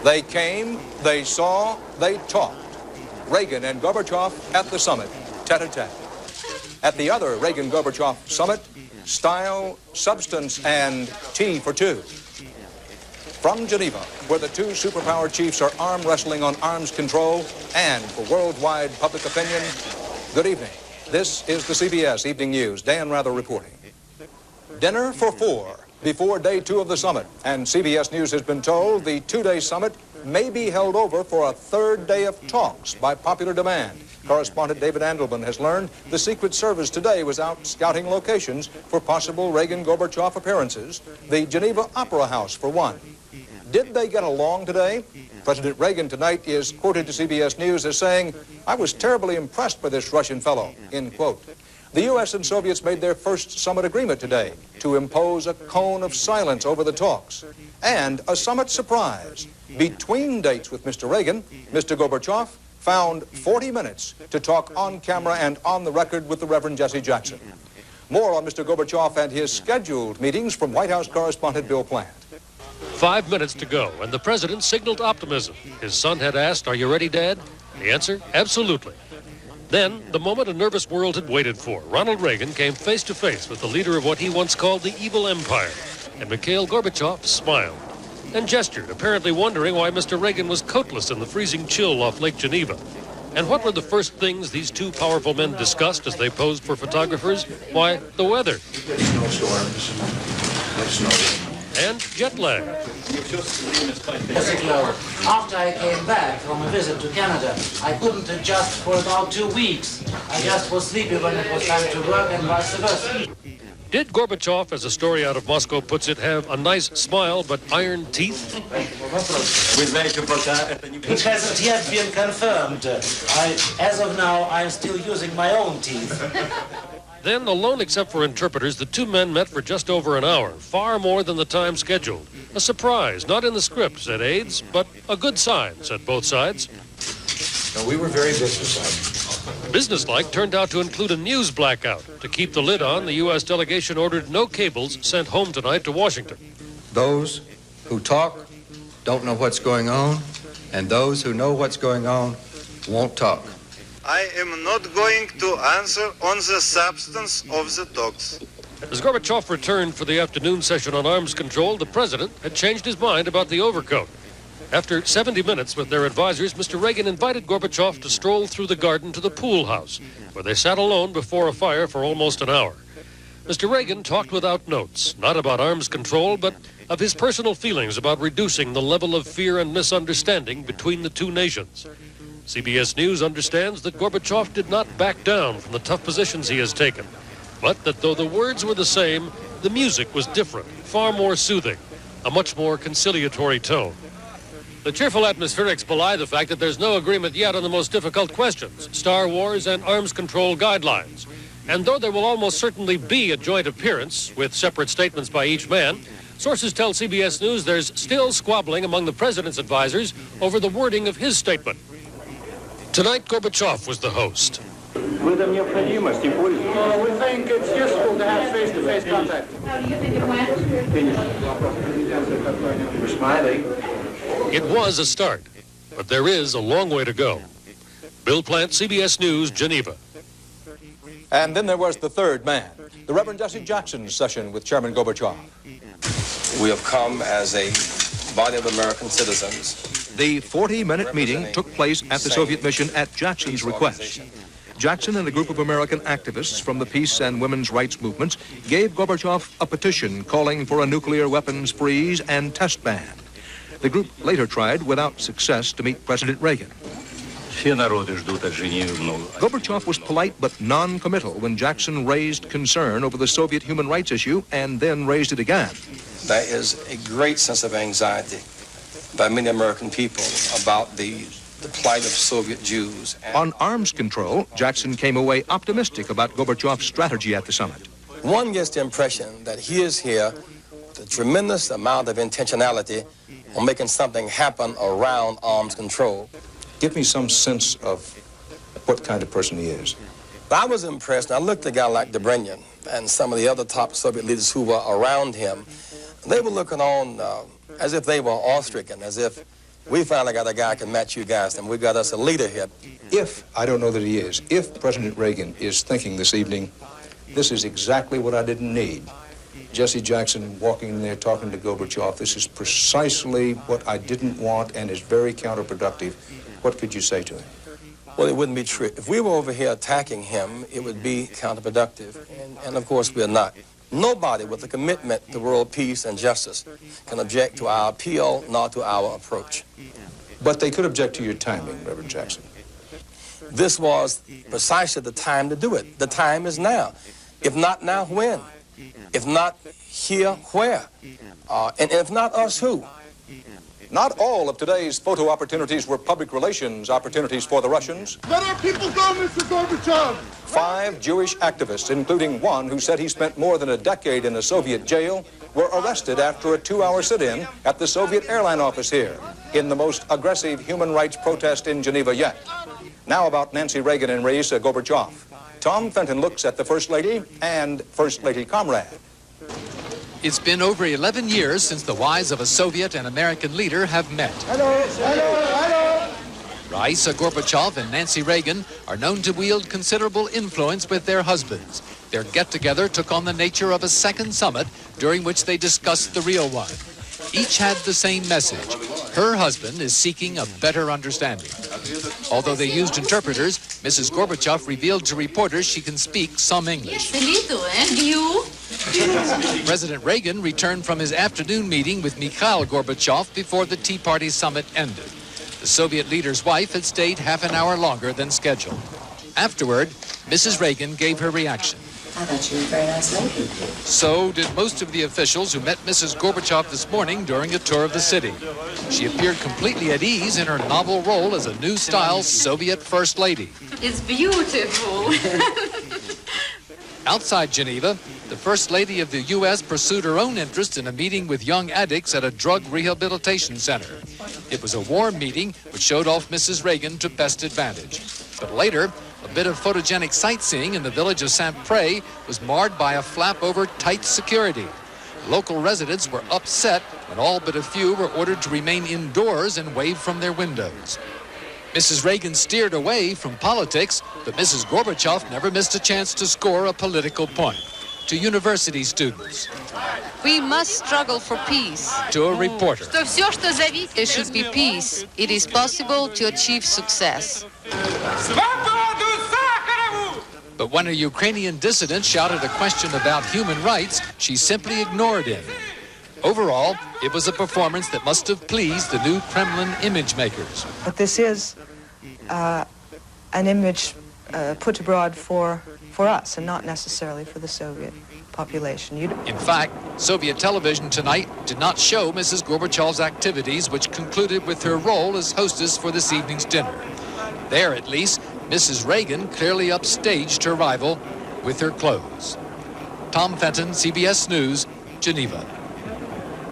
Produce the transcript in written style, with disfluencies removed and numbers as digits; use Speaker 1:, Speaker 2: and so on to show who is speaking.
Speaker 1: They came, they saw, they talked. Reagan and Gorbachev at the summit, tete-a-tete. At the other Reagan-Gorbachev summit, style, substance, and tea for two. From Geneva, where the two superpower chiefs are arm wrestling on arms control and for worldwide public opinion, good evening. This is the CBS Evening News. Dan Rather reporting. Dinner for four before day two of the summit. And CBS News has been told the two-day summit may be held over for a third day of talks by popular demand. Correspondent David Andelman has learned the Secret Service today was out scouting locations for possible Reagan-Gorbachev appearances. The Geneva Opera House, for one. Did they get along today? President Reagan tonight is quoted to CBS News as saying, "I was terribly impressed by this Russian fellow," end quote. The U.S. and Soviets made their first summit agreement today to impose a cone of silence over the talks. And a summit surprise. Between dates with Mr. Reagan, Mr. Gorbachev found 40 minutes to talk on camera and on the record with the Reverend Jesse Jackson. More on Mr. Gorbachev and his scheduled meetings from White House correspondent Bill Plant.
Speaker 2: 5 minutes to go, and the president signaled optimism. His son had asked, "Are you ready, Dad?" The answer, absolutely. Then, the moment a nervous world had waited for, Ronald Reagan came face to face with the leader of what he once called the evil empire, and Mikhail Gorbachev smiled and gestured, apparently wondering why Mr. Reagan was coatless in the freezing chill off Lake Geneva. And what were the first things these two powerful men discussed as they posed for photographers? Why, the weather. And jet lag.
Speaker 3: After I came back from a visit to Canada, I couldn't adjust for about 2 weeks. I just was sleepy when it was time to work and vice versa.
Speaker 2: Did Gorbachev, as a story out of Moscow puts it, have a nice smile but iron teeth?
Speaker 3: It hasn't yet been confirmed. As of now, I'm still using my own teeth.
Speaker 2: Then, alone except for interpreters, the two men met for just over an hour, far more than the time scheduled. A surprise, not in the script, said aides, but a good sign, said both sides.
Speaker 4: No, we were very businesslike.
Speaker 2: Businesslike turned out to include a news blackout. To keep the lid on, the U.S. delegation ordered no cables sent home tonight to Washington.
Speaker 4: Those who talk don't know what's going on, and those who know what's going on won't talk.
Speaker 5: I am not going to answer on the substance of the talks.
Speaker 2: As Gorbachev returned for the afternoon session on arms control, the president had changed his mind about the overcoat. After 70 minutes with their advisors, Mr. Reagan invited Gorbachev to stroll through the garden to the pool house, where they sat alone before a fire for almost an hour. Mr. Reagan talked without notes, not about arms control, but of his personal feelings about reducing the level of fear and misunderstanding between the two nations. CBS News understands that Gorbachev did not back down from the tough positions he has taken, but that though the words were the same, the music was different, far more soothing, a much more conciliatory tone. The cheerful atmospherics belie the fact that there's no agreement yet on the most difficult questions, Star Wars and arms control guidelines. And though there will almost certainly be a joint appearance with separate statements by each man, sources tell CBS News there's still squabbling among the president's advisors over the wording of his statement. Tonight, Gorbachev was the host.
Speaker 6: We think it's useful to have face-to-face contact.
Speaker 7: How do you think it went?
Speaker 6: We're smiling.
Speaker 2: It was a start, but there is a long way to go. Bill Plant, CBS News, Geneva.
Speaker 1: And then there was the third man, the Reverend Jesse Jackson's session with Chairman Gorbachev.
Speaker 8: We have come as a body of American citizens.
Speaker 1: The 40-minute meeting took place at the Soviet mission at Jackson's request. Jackson and a group of American activists from the peace and women's rights movements gave Gorbachev a petition calling for a nuclear weapons freeze and test ban. The group later tried, without success, to meet President Reagan. Gorbachev was polite but non-committal when Jackson raised concern over the Soviet human rights issue and then raised it again.
Speaker 8: There is a great sense of anxiety by many American people about the plight of Soviet Jews.
Speaker 1: On arms control, Jackson came away optimistic about Gorbachev's strategy at the summit.
Speaker 8: One gets the impression that he is here with a tremendous amount of intentionality on making something happen around arms control.
Speaker 1: Give me some sense of what kind of person he is.
Speaker 8: I was impressed. I looked at a guy like Dobrynin and some of the other top Soviet leaders who were around him. They were looking on as if they were awe-stricken, as if We finally got a guy who can match you guys, and we got us a leader here.
Speaker 1: If, I don't know that he is, if President Reagan is thinking this evening, this is exactly what I didn't need. Jesse Jackson walking in there talking to Gorbachev, this is precisely what I didn't want and is very counterproductive. What could you say to him?
Speaker 8: Well, it wouldn't be true. If we were over here attacking him, it would be counterproductive. And of course, we're not. Nobody with a commitment to world peace and justice can object to our appeal, nor to our approach.
Speaker 1: But they could object to your timing, Reverend Jackson.
Speaker 8: This was precisely the time to do it. The time is now. If not now, when? If not here, where? And if not us, who?
Speaker 1: Not all of today's photo opportunities were public relations opportunities for the Russians.
Speaker 7: Let our people go, Mr. Gorbachev!
Speaker 1: 5 Jewish activists, including one who said he spent more than a decade in a Soviet jail, were arrested after a 2-hour sit-in at the Soviet airline office here, in the most aggressive human rights protest in Geneva yet. Now about Nancy Reagan and Raisa Gorbachev. Tom Fenton looks at the First Lady and First Lady comrade.
Speaker 9: It's been over 11 years since the wives of a Soviet and American leader have met. Raisa Gorbachev and Nancy Reagan are known to wield considerable influence with their husbands. Their get-together took on the nature of a second summit during which they discussed the real one. Each had the same message. Her husband is seeking a better understanding. Although they used interpreters, Mrs. Gorbachev revealed to reporters she can speak some English. President Reagan returned from his afternoon meeting with Mikhail Gorbachev before the Tea Party summit ended. The Soviet leader's wife had stayed half an hour longer than scheduled. Afterward, Mrs. Reagan gave her reaction.
Speaker 10: I thought you were a very nice lady.
Speaker 9: So did most of the officials who met Mrs. Gorbachev this morning during a tour of the city. She appeared completely at ease in her novel role as a new-style Soviet First Lady.
Speaker 10: It's beautiful.
Speaker 9: Outside Geneva, the First Lady of the U.S. pursued her own interest in a meeting with young addicts at a drug rehabilitation center. It was a warm meeting which showed off Mrs. Reagan to best advantage. But later, a bit of photogenic sightseeing in the village of Saint-Pré was marred by a flap over tight security. Local residents were upset when all but a few were ordered to remain indoors and wave from their windows. Mrs. Reagan steered away from politics, but Mrs. Gorbachev never missed a chance to score a political point. To university students.
Speaker 11: We must struggle for peace.
Speaker 9: To a reporter.
Speaker 11: There should be peace. It is possible to achieve success.
Speaker 9: But when a Ukrainian dissident shouted a question about human rights, she simply ignored him. Overall, it was a performance that must have pleased the new Kremlin image makers.
Speaker 12: But this is an image put abroad for us and not necessarily for the Soviet population.
Speaker 9: In fact, Soviet television tonight did not show Mrs. Gorbachev's activities, which concluded with her role as hostess for this evening's dinner. There, at least, Mrs. Reagan clearly upstaged her rival with her clothes. Tom Fenton, CBS News, Geneva.